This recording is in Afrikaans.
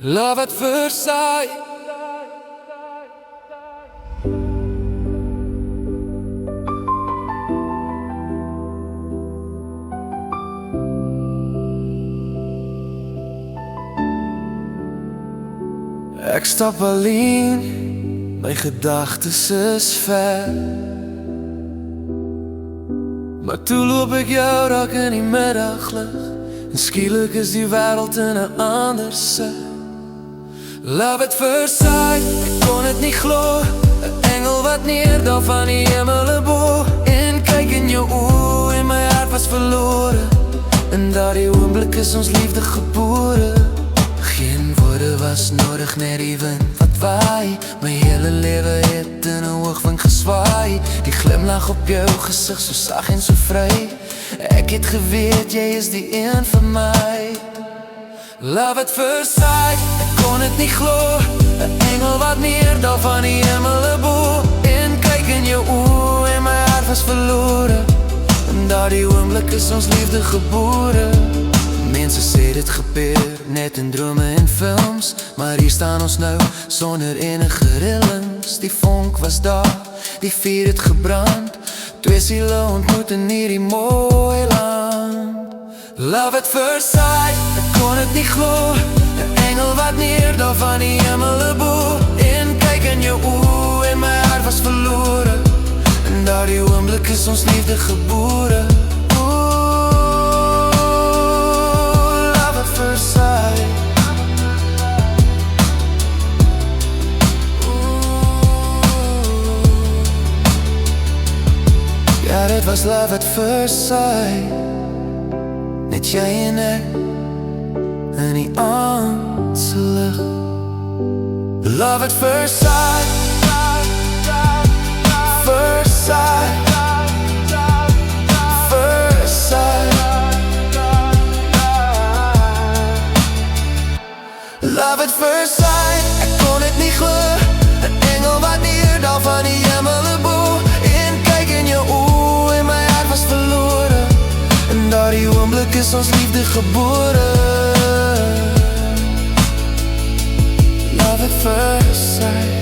Love at first sight. Ek stap alleen, my gedagtes is ver. Maar toe loop ek jou raak in die middaglig, en skielik is die wêreld in 'n ander sin. Love at first sight, ek kon het nie glo. 'n engel wat neerdal van die hemel bo. En kyk in jou oë en my hart was verlore. In daardie oomblik is ons liefde gebore. Geen woorde was nodig, net die wind wat waai. My hele lewe het in 'n oogwink geswaai. Die glimlach op jou gesig, so sag en so vry. Ek het geweet, jy is die een vir my. Love at first sight, ek kon het nie glo. 'n engel wat neerdal van die hemel bo. En kyk in jou oë en my hart was verlore. In daardie oomblik is ons liefde gebore. Mense sê dit gebeur net in drome en films, maar hier staan ons nou sonder enige rillings. Die vonk was daar, die vuur het gebrand. Twee siele ontmoet in hierdie mooi land. Love at first sight, ek kon het nie glo. 'n engel wat neerdal van die hemel bo. En kyk in jou oë en my hart was verlore. In daardie oomblik is ons liefde gebore. First sight. Ja, dit was love at first sight. Net jy en ek in die aand se lig. Love at first sight. First sight. First sight. Love at first sight, ek kon het nie glo. 'n engel wat neerdal van die hemel bo. En kyk in jou oë en my hart was verlore. In daardie oomblik is ons liefde gebore. Love at first sight.